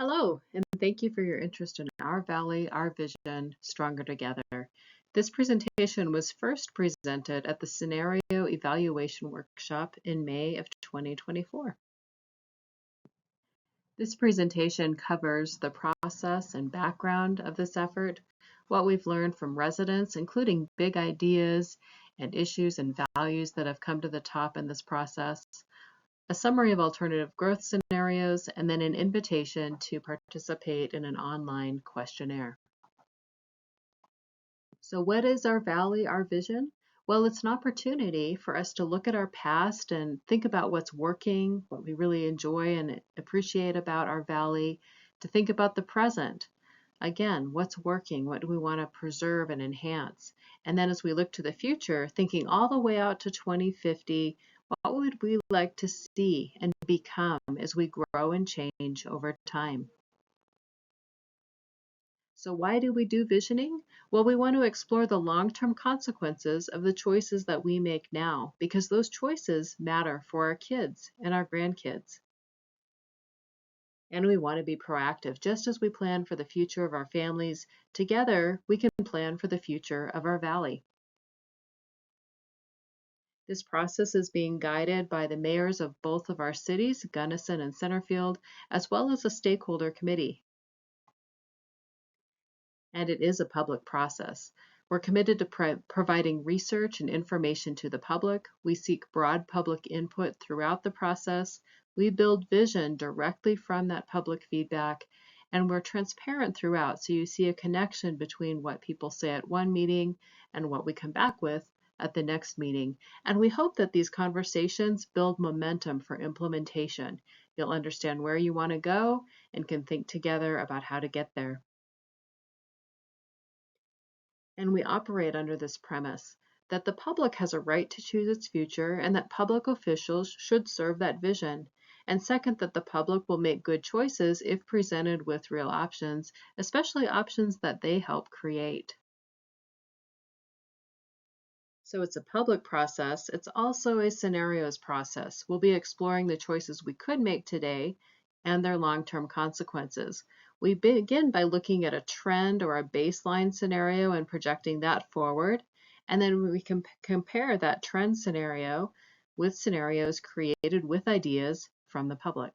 Hello, and thank you for your interest in our valley, our vision, stronger together. This presentation was first presented at the Scenario Evaluation Workshop in May of 2024. This presentation covers the process and background of this effort, what we've learned from residents, including big ideas and issues and values that have come to the top in this process, a summary of alternative growth scenarios, and then an invitation to participate in an online questionnaire. So what is our valley, our vision? Well, it's an opportunity for us to look at our past and think about what's working, what we really enjoy and appreciate about our valley, to think about the present. Again, what's working? What do we want to preserve and enhance? And then as we look to the future, thinking all the way out to 2050, what would we like to see and become as we grow and change over time? So why do we do visioning? Well, we want to explore the long-term consequences of the choices that we make now, because those choices matter for our kids and our grandkids. And we want to be proactive. Just as we plan for the future of our families, together we can plan for the future of our valley. This process is being guided by the mayors of both of our cities, Gunnison and Centerfield, as well as a stakeholder committee. And it is a public process. We're committed to providing research and information to the public. We seek broad public input throughout the process. We build vision directly from that public feedback, and we're transparent throughout, so you see a connection between what people say at one meeting and what we come back with at the next meeting. And we hope that these conversations build momentum for implementation. You'll understand where you want to go and can think together about how to get there. And we operate under this premise that the public has a right to choose its future and that public officials should serve that vision. And second, that the public will make good choices if presented with real options, especially options that they help create. So it's a public process. It's also a scenarios process. We'll be exploring the choices we could make today and their long-term consequences. We begin by looking at a trend or a baseline scenario and projecting that forward. And then we can compare that trend scenario with scenarios created with ideas from the public.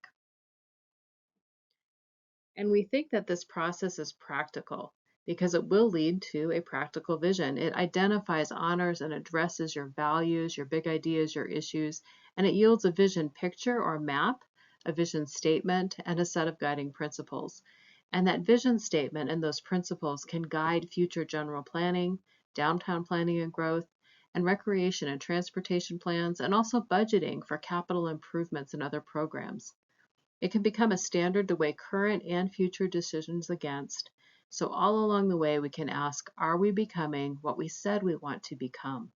And we think that this process is practical because it will lead to a practical vision. It identifies, honors, and addresses your values, your big ideas, your issues, and it yields a vision picture or map, a vision statement, and a set of guiding principles. And that vision statement and those principles can guide future general planning, downtown planning and growth, and recreation and transportation plans, and also budgeting for capital improvements and other programs. It can become a standard to weigh current and future decisions against. So all along the way, we can ask, are we becoming what we said we want to become?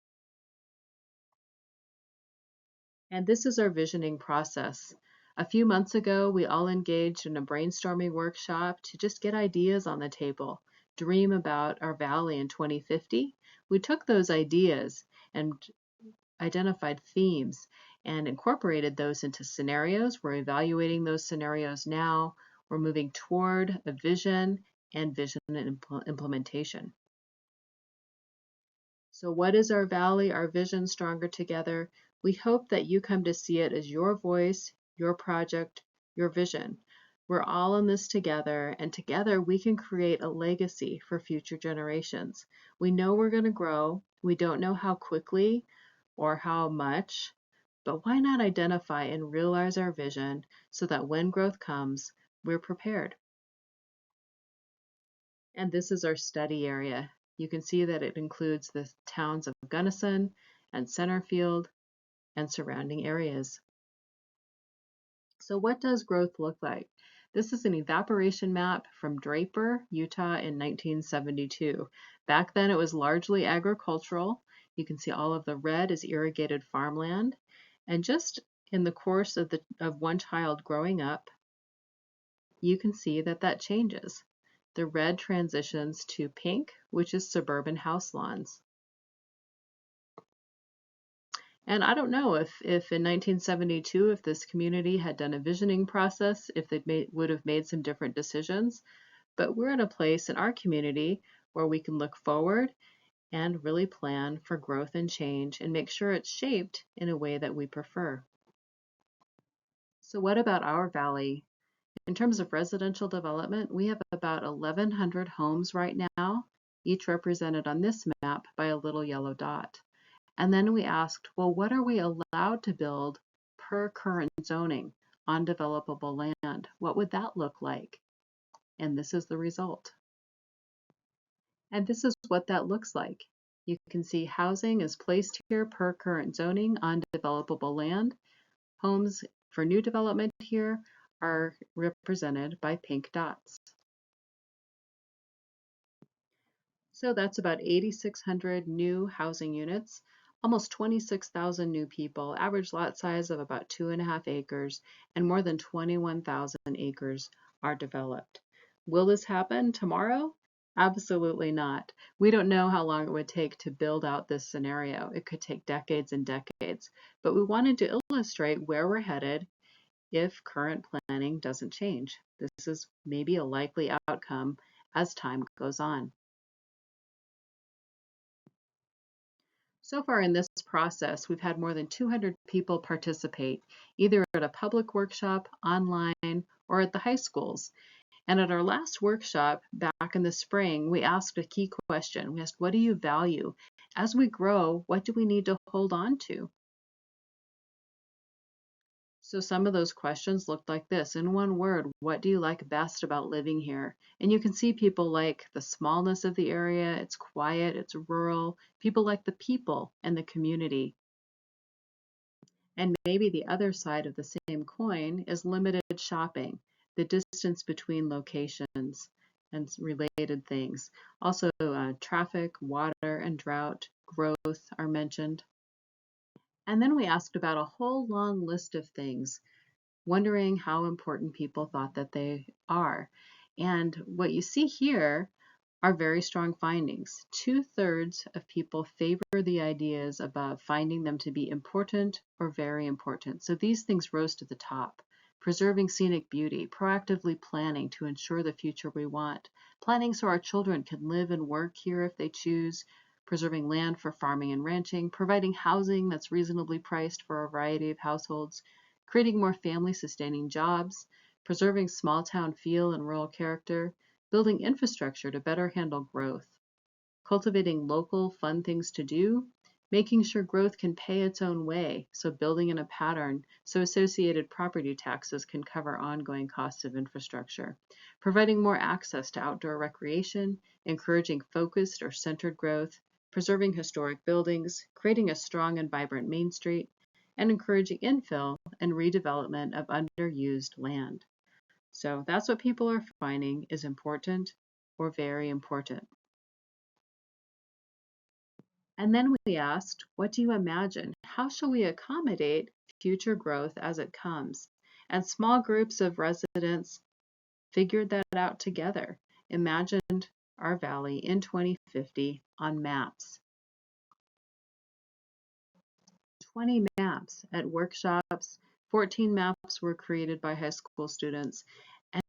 And this is our visioning process. A few months ago, we all engaged in a brainstorming workshop to just get ideas on the table, dream about our valley in 2050. We took those ideas and identified themes and incorporated those into scenarios. We're evaluating those scenarios now. We're moving toward a vision and vision implementation. So what is our valley, our vision, stronger together? We hope that you come to see it as your voice, your project, your vision. We're all in this together, and together we can create a legacy for future generations. We know we're going to grow. We don't know how quickly or how much, but why not identify and realize our vision so that when growth comes, we're prepared? And this is our study area. You can see that it includes the towns of Gunnison and Centerfield and surrounding areas. So what does growth look like? This is an evaporation map from Draper, Utah in 1972. Back then it was largely agricultural. You can see all of the red is irrigated farmland. And just in the course of one child growing up, you can see that that changes. The red transitions to pink, which is suburban house lawns. And I don't know if in 1972, if this community had done a visioning process, if would have made some different decisions. But we're in a place in our community where we can look forward and really plan for growth and change and make sure it's shaped in a way that we prefer. So what about our valley? In terms of residential development, we have about 1,100 homes right now, each represented on this map by a little yellow dot. And then we asked, well, what are we allowed to build per current zoning on developable land? What would that look like? And this is the result. And this is what that looks like. You can see housing is placed here per current zoning on developable land. Homes for new development here are represented by pink dots. So that's about 8,600 new housing units, almost 26,000 new people, average lot size of about 2.5 acres, and more than 21,000 acres are developed. Will this happen tomorrow? Absolutely not. We don't know how long it would take to build out this scenario. It could take decades and decades, but we wanted to illustrate where we're headed if current planning doesn't change. This is maybe a likely outcome as time goes on. So far in this process, we've had more than 200 people participate, either at a public workshop, online, or at the high schools. And at our last workshop back in the spring, we asked a key question. We asked, what do you value? As we grow, what do we need to hold on to? So some of those questions looked like this. In one word, what do you like best about living here? And you can see people like the smallness of the area, it's quiet, it's rural. People like the people and the community. And maybe the other side of the same coin is limited shopping, the distance between locations and related things. Also, traffic, water, and drought, growth are mentioned. And then we asked about a whole long list of things, wondering how important people thought that they are. And what you see here are very strong findings. 2/3 of people favor the ideas above, finding them to be important or very important. So these things rose to the top. Preserving scenic beauty, proactively planning to ensure the future we want, planning so our children can live and work here if they choose, preserving land for farming and ranching, providing housing that's reasonably priced for a variety of households, creating more family-sustaining jobs, preserving small-town feel and rural character, building infrastructure to better handle growth, cultivating local fun things to do, making sure growth can pay its own way, so building in a pattern so associated property taxes can cover ongoing costs of infrastructure, providing more access to outdoor recreation, encouraging focused or centered growth, preserving historic buildings, creating a strong and vibrant Main Street, and encouraging infill and redevelopment of underused land. So that's what people are finding is important or very important. And then we asked, what do you imagine? How shall we accommodate future growth as it comes? And small groups of residents figured that out together, imagined our valley in 2050 on maps. 20 maps at workshops, 14 maps were created by high school students,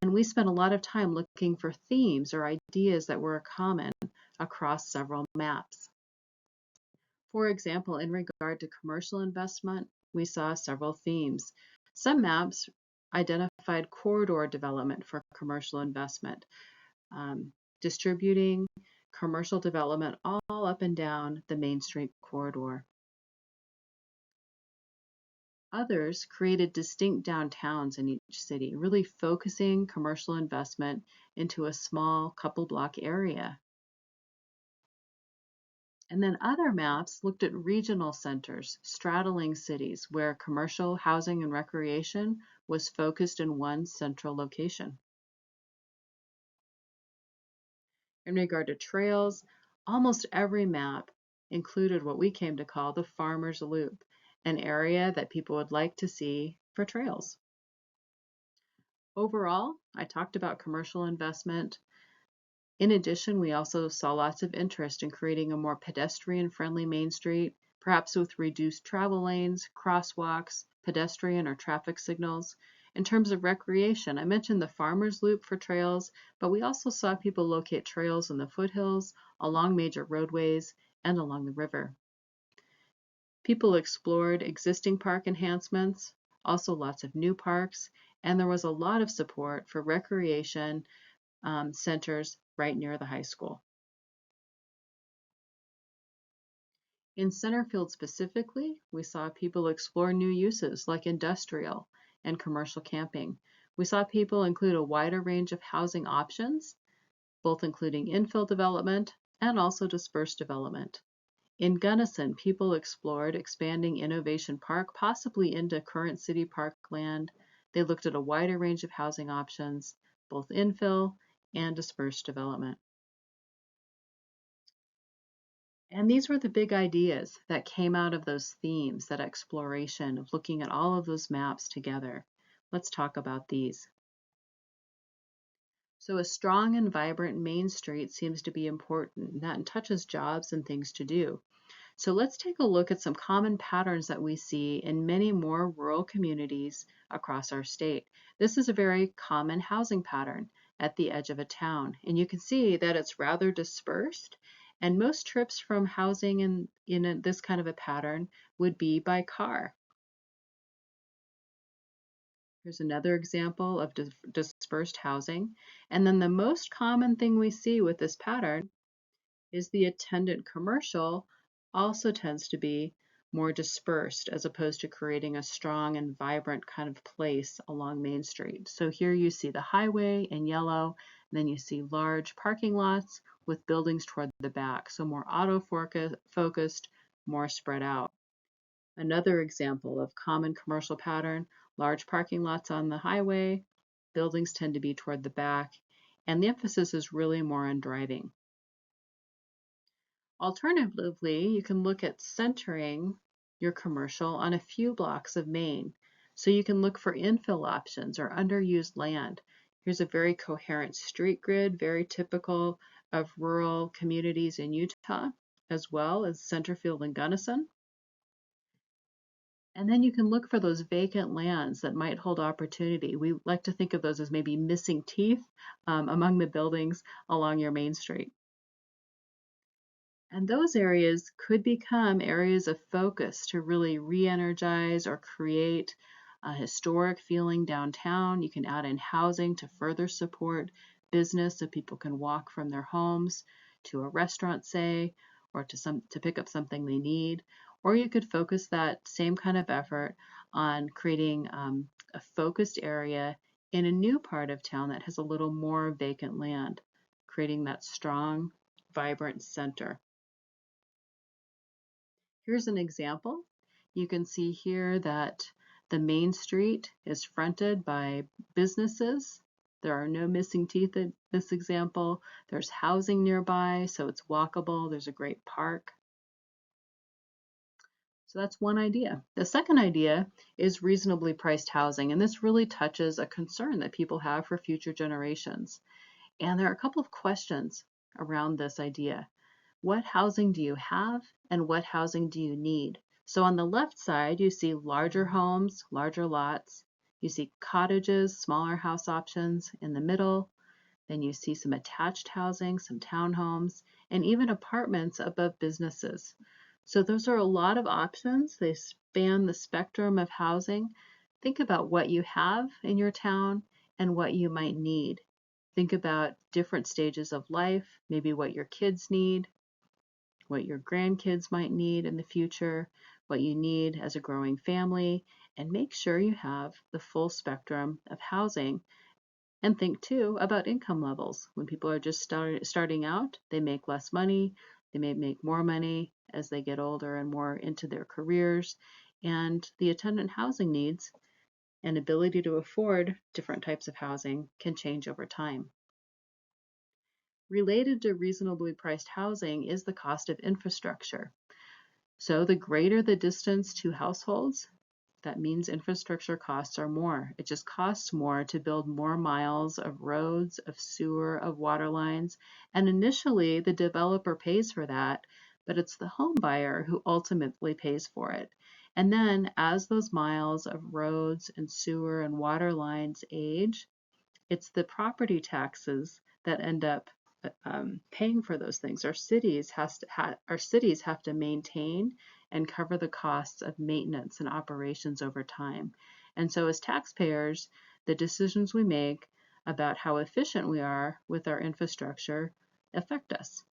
and we spent a lot of time looking for themes or ideas that were common across several maps. For example, in regard to commercial investment, we saw several themes. Some maps identified corridor development for commercial investment, distributing commercial development all up and down the Main Street corridor. Others created distinct downtowns in each city, really focusing commercial investment into a small couple block area. And then other maps looked at regional centers, straddling cities where commercial, housing, and recreation was focused in one central location. In regard to trails, almost every map included what we came to call the farmer's loop, an area that people would like to see for trails. Overall, I talked about commercial investment. In addition, we also saw lots of interest in creating a more pedestrian-friendly Main Street, perhaps with reduced travel lanes, crosswalks, pedestrian or traffic signals. In terms of recreation, I mentioned the farmer's loop for trails, but we also saw people locate trails in the foothills, along major roadways, and along the river. People explored existing park enhancements, also lots of new parks, and there was a lot of support for recreation centers right near the high school. In Centerfield specifically, we saw people explore new uses like industrial and commercial camping. We saw people include a wider range of housing options, both including infill development and also dispersed development. In Gunnison, people explored expanding Innovation Park, possibly into current city park land. They looked at a wider range of housing options, both infill and dispersed development. And these were the big ideas that came out of those themes, that exploration of looking at all of those maps together. Let's talk about these. So a strong and vibrant Main Street seems to be important. That touches jobs and things to do. So let's take a look at some common patterns that we see in many more rural communities across our state. This is a very common housing pattern at the edge of a town, and you can see that it's rather dispersed, and most trips from housing in this kind of a pattern would be by car. Here's another example of dispersed housing. And then the most common thing we see with this pattern is the attendant commercial also tends to be more dispersed as opposed to creating a strong and vibrant kind of place along Main Street. So here you see the highway in yellow, and then you see large parking lots with buildings toward the back, so more auto-focused, more spread out. Another example of common commercial pattern, large parking lots on the highway, buildings tend to be toward the back, and the emphasis is really more on driving. Alternatively, you can look at centering your commercial on a few blocks of Main. So you can look for infill options or underused land. Here's a very coherent street grid, very typical of rural communities in Utah, as well as Centerfield and Gunnison. And then you can look for those vacant lands that might hold opportunity. We like to think of those as maybe missing teeth among the buildings along your Main Street. And those areas could become areas of focus to really re-energize or create a historic feeling downtown. You can add in housing to further support business so people can walk from their homes to a restaurant, say, or to pick up something they need. Or you could focus that same kind of effort on creating a focused area in a new part of town that has a little more vacant land, creating that strong, vibrant center. Here's an example. You can see here that the Main Street is fronted by businesses. There are no missing teeth in this example. There's housing nearby, so it's walkable. There's a great park. So that's one idea. The second idea is reasonably priced housing, and this really touches a concern that people have for future generations. And there are a couple of questions around this idea. What housing do you have, and what housing do you need? So on the left side, you see larger homes, larger lots. You see cottages, smaller house options in the middle. Then you see some attached housing, some townhomes, and even apartments above businesses. So those are a lot of options. They span the spectrum of housing. Think about what you have in your town and what you might need. Think about different stages of life, maybe what your kids need, what your grandkids might need in the future, what you need as a growing family, and make sure you have the full spectrum of housing. And think too about income levels. When people are just starting out, they make less money, they may make more money as they get older and more into their careers, and the attendant housing needs and ability to afford different types of housing can change over time. Related to reasonably priced housing is the cost of infrastructure. So the greater the distance to households, that means infrastructure costs are more. It just costs more to build more miles of roads, of sewer, of water lines. And initially, the developer pays for that, but it's the home buyer who ultimately pays for it. And then as those miles of roads and sewer and water lines age, it's the property taxes that end up paying for those things. Our cities have to maintain and cover the costs of maintenance and operations over time. And so as taxpayers, the decisions we make about how efficient we are with our infrastructure affect us.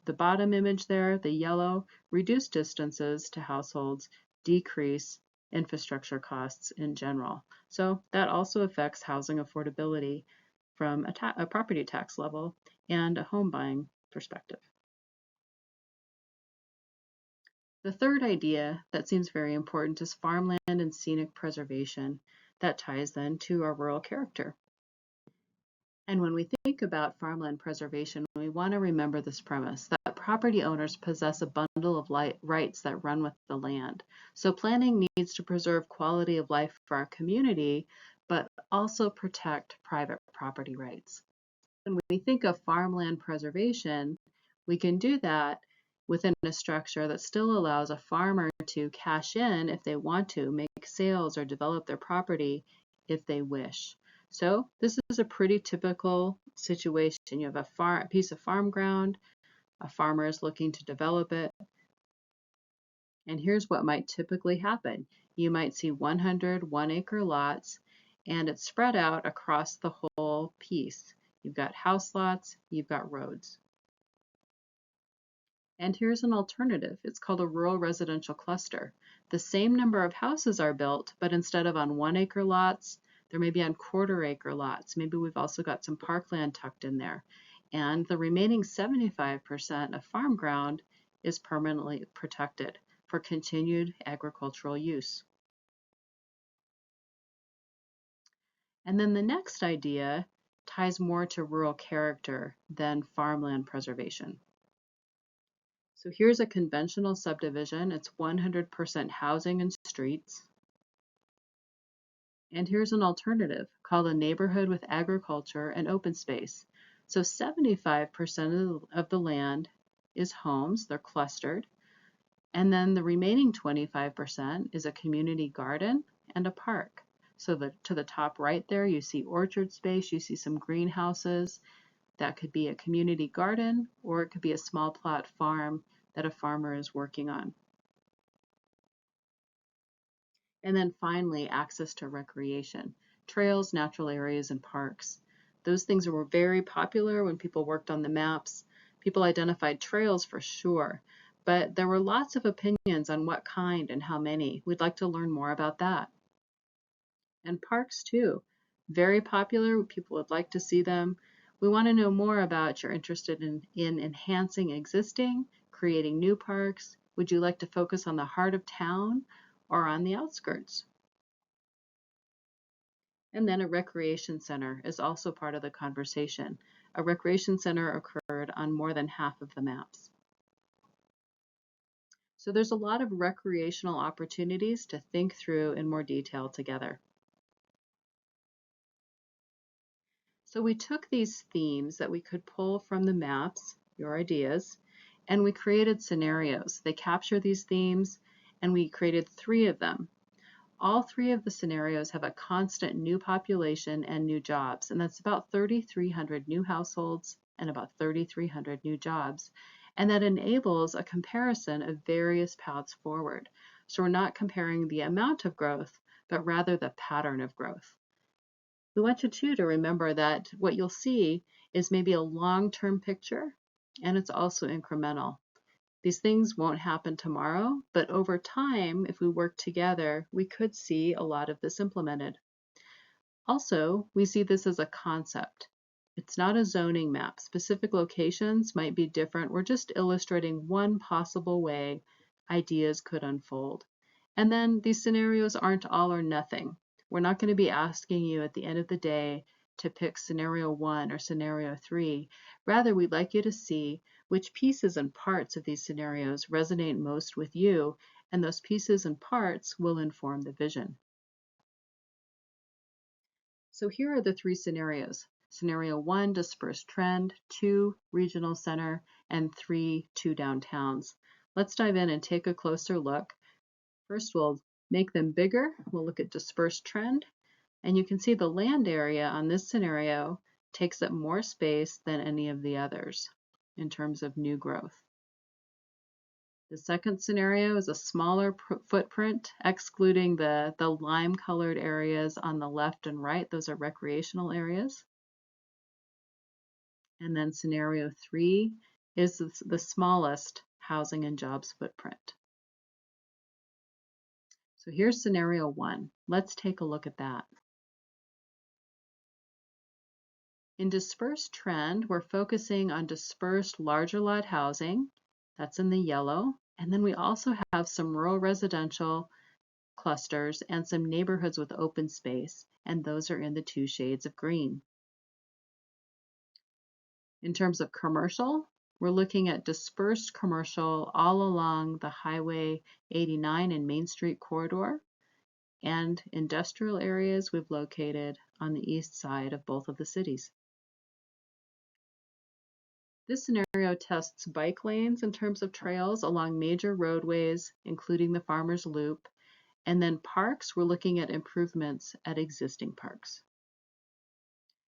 The bottom image there, the yellow, reduce distances to households, decrease infrastructure costs in general. So that also affects housing affordability from a property tax level and a home buying perspective. The third idea that seems very important is farmland and scenic preservation. That ties then to our rural character. And when we think about farmland preservation, we want to remember this premise that property owners possess a bundle of rights that run with the land. So planning needs to preserve quality of life for our community, but also protect private property rights. When we think of farmland preservation, we can do that within a structure that still allows a farmer to cash in if they want to, make sales or develop their property if they wish. So this is a pretty typical situation. You have a piece of farm ground, a farmer is looking to develop it, and here's what might typically happen. You might see 100 1-acre lots, and it's spread out across the whole piece. You've got house lots, you've got roads. And here's an alternative. It's called a rural residential cluster. The same number of houses are built, but instead of on 1-acre lots, there may be on 1/4-acre lots. Maybe we've also got some parkland tucked in there. And the remaining 75% of farm ground is permanently protected for continued agricultural use. And then the next idea ties more to rural character than farmland preservation. So here's a conventional subdivision. It's 100% housing and streets. And here's an alternative called a neighborhood with agriculture and open space. So 75% of the land is homes, they're clustered. And then the remaining 25% is a community garden and a park. So to the top right there, you see orchard space, you see some greenhouses. That could be a community garden, or it could be a small plot farm that a farmer is working on. And then finally, access to recreation, trails, natural areas, and parks. Those things were very popular when people worked on the maps. People identified trails for sure, but there were lots of opinions on what kind and how many. We'd like to learn more about that. And parks too, very popular. People would like to see them. We want to know more about you're interested in enhancing existing, creating new parks. Would you like to focus on the heart of town or on the outskirts? And then a recreation center is also part of the conversation. A recreation center occurred on more than half of the maps. So there's a lot of recreational opportunities to think through in more detail together. So we took these themes that we could pull from the maps, your ideas, and we created scenarios. They capture these themes, and we created 3 of them. All 3 of the scenarios have a constant new population and new jobs, and that's about 3,300 new households and about 3,300 new jobs. And that enables a comparison of various paths forward. So we're not comparing the amount of growth, but rather the pattern of growth. We want you too to remember that what you'll see is maybe a long-term picture, and it's also incremental. These things won't happen tomorrow, but over time, if we work together, we could see a lot of this implemented. Also, we see this as a concept. It's not a zoning map. Specific locations might be different. We're just illustrating one possible way ideas could unfold. And then these scenarios aren't all or nothing. We're not going to be asking you at the end of the day to pick scenario 1 or scenario 3. Rather, we'd like you to see which pieces and parts of these scenarios resonate most with you, and those pieces and parts will inform the vision. So here are the 3 scenarios. Scenario 1, dispersed trend, 2, regional center, and 3 two-downtowns. Let's dive in and take a closer look. First, we'll make them bigger. We'll look at dispersed trend, and you can see the land area on this scenario takes up more space than any of the others in terms of new growth. The second scenario is a smaller footprint, excluding the lime-colored areas on the left and right. Those are recreational areas. And then scenario 3 is the smallest housing and jobs footprint. So here's scenario 1. Let's take a look at that. In dispersed trend, we're focusing on dispersed larger lot housing. That's in the yellow. And then we also have some rural residential clusters and some neighborhoods with open space, and those are in the 2 shades of green. In terms of commercial, we're looking at dispersed commercial all along the Highway 89 and Main Street corridor, and industrial areas we've located on the east side of both of the cities. This scenario tests bike lanes in terms of trails along major roadways, including the Farmers Loop, and then parks, we're looking at improvements at existing parks.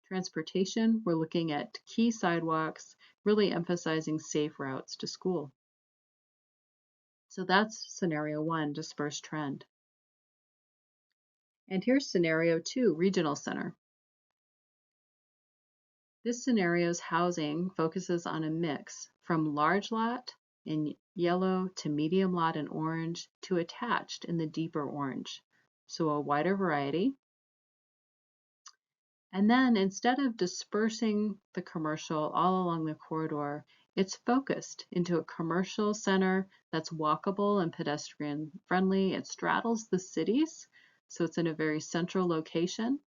Transportation, we're looking at key sidewalks, really emphasizing safe routes to school. So that's scenario 1, dispersed trend. And here's scenario 2, regional center. This scenario's housing focuses on a mix from large lot in yellow to medium lot in orange to attached in the deeper orange. So a wider variety. And then instead of dispersing the commercial all along the corridor, it's focused into a commercial center that's walkable and pedestrian friendly. It straddles the cities, so it's in a very central location.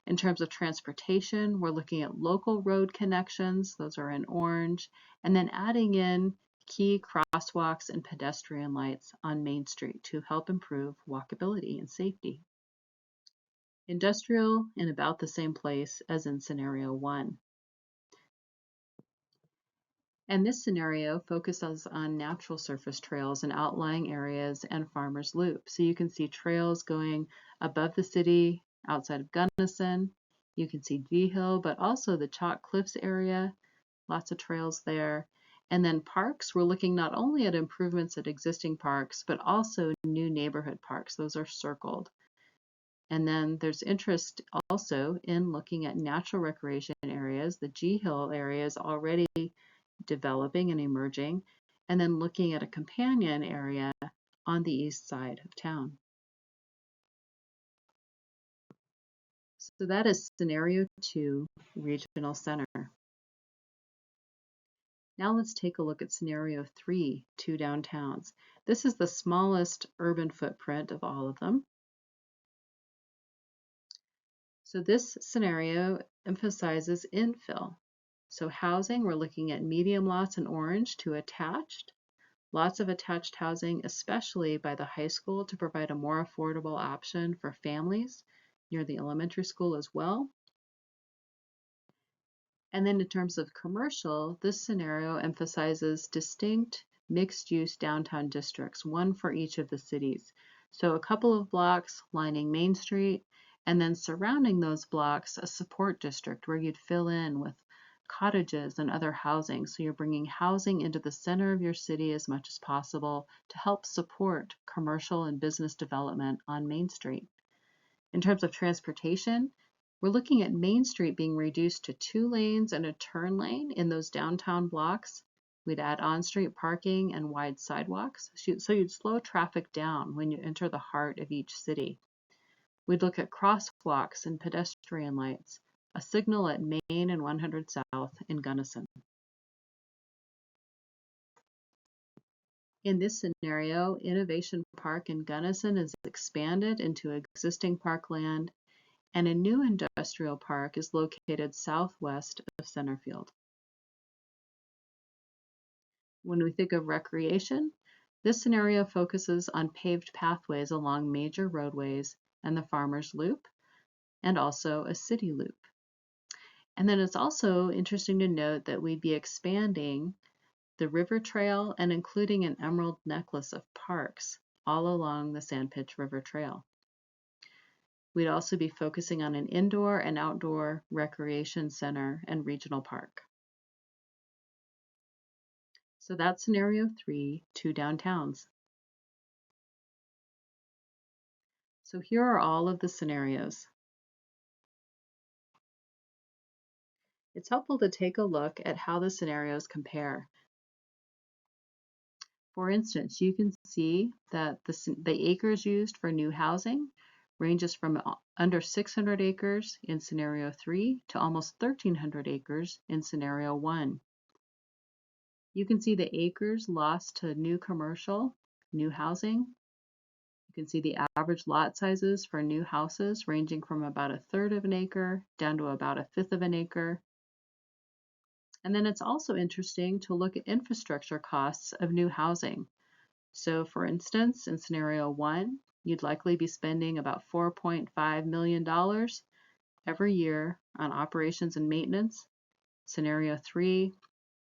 In terms of transportation, we're looking at local road connections, those are in orange, and then adding in key crosswalks and pedestrian lights on Main Street to help improve walkability and safety. Industrial in about the same place as in scenario 1. And this scenario focuses on natural surface trails and outlying areas and Farmers Loop. So you can see trails going above the city outside of Gunnison. You can see G Hill, but also the Chalk Cliffs area, lots of trails there. And then parks, we're looking not only at improvements at existing parks, but also new neighborhood parks. Those are circled. And then there's interest also in looking at natural recreation areas. The G Hill area is already developing and emerging, and then looking at a companion area on the east side of town. So that is scenario 2, regional center. Now let's take a look at scenario 3, 2 downtowns. This is the smallest urban footprint of all of them. So this scenario emphasizes infill. So housing, we're looking at medium lots in orange to attached. Lots of attached housing, especially by the high school, to provide a more affordable option for families near the elementary school as well. And then in terms of commercial, this scenario emphasizes distinct mixed-use downtown districts, one for each of the cities. So a couple of blocks lining Main Street, and then surrounding those blocks, a support district where you'd fill in with cottages and other housing. So you're bringing housing into the center of your city as much as possible to help support commercial and business development on Main Street. In terms of transportation, we're looking at Main Street being reduced to 2 lanes and a turn lane in those downtown blocks. We'd add on-street parking and wide sidewalks, so you'd slow traffic down when you enter the heart of each city. We'd look at crosswalks and pedestrian lights, a signal at Main and 100 South in Gunnison. In this scenario, Innovation Park in Gunnison is expanded into existing parkland, and a new industrial park is located southwest of Centerfield. When we think of recreation, this scenario focuses on paved pathways along major roadways and the Farmers Loop, and also a city loop. And then it's also interesting to note that we'd be expanding the river trail, and including an emerald necklace of parks all along the Sandpitch River Trail. We'd also be focusing on an indoor and outdoor recreation center and regional park. So that's scenario 3, 2 downtowns. So here are all of the scenarios. It's helpful to take a look at how the scenarios compare. For instance, you can see that the acres used for new housing ranges from under 600 acres in scenario 3 to almost 1,300 acres in scenario 1. You can see the acres lost to new commercial, new housing. You can see the average lot sizes for new houses ranging from about 1/3 of an acre down to about 1/5 of an acre. And then it's also interesting to look at infrastructure costs of new housing. So for instance, in scenario 1, you'd likely be spending about $4.5 million every year on operations and maintenance. Scenario 3,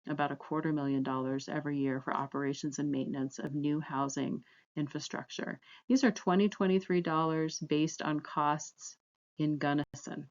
about $250,000 every year for operations and maintenance of new housing infrastructure. These are 2023 dollars based on costs in Gunnison.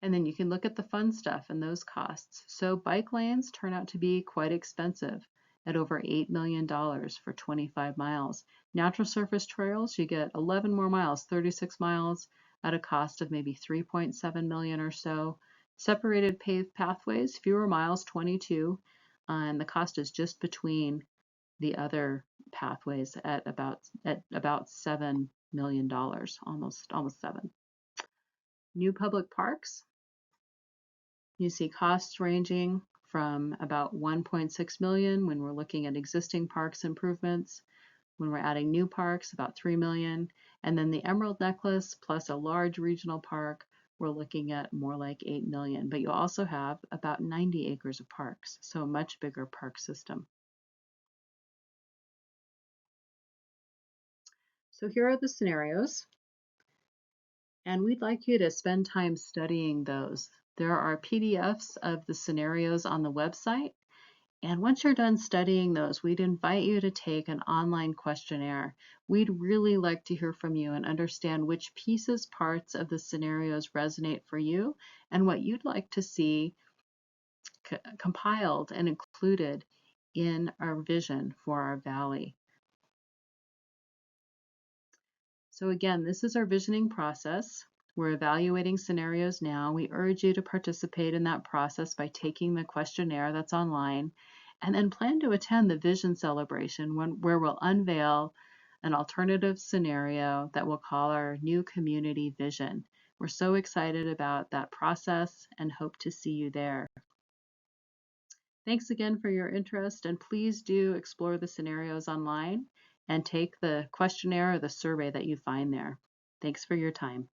And then you can look at the fun stuff and those costs. So bike lanes turn out to be quite expensive at over $8 million for 25 miles. Natural surface trails, you get 11 more miles, 36 miles at a cost of maybe 3.7 million or so. Separated paved pathways, fewer miles, 22, and the cost is just between the other pathways at about $7 million, almost 7. New public parks, you see costs ranging from about 1.6 million when we're looking at existing parks improvements. When we're adding new parks, about 3 million. And then the Emerald Necklace plus a large regional park, we're looking at more like 8 million. But you also have about 90 acres of parks, so a much bigger park system. So here are the scenarios. And we'd like you to spend time studying those. There are PDFs of the scenarios on the website. And once you're done studying those, we'd invite you to take an online questionnaire. We'd really like to hear from you and understand which pieces, parts of the scenarios resonate for you and what you'd like to see compiled and included in our vision for our valley. So again, this is our visioning process. We're evaluating scenarios now. We urge you to participate in that process by taking the questionnaire that's online, and then plan to attend the vision celebration where we'll unveil an alternative scenario that we'll call our new community vision. We're so excited about that process and hope to see you there. Thanks again for your interest, and please do explore the scenarios online and take the questionnaire or the survey that you find there. Thanks for your time.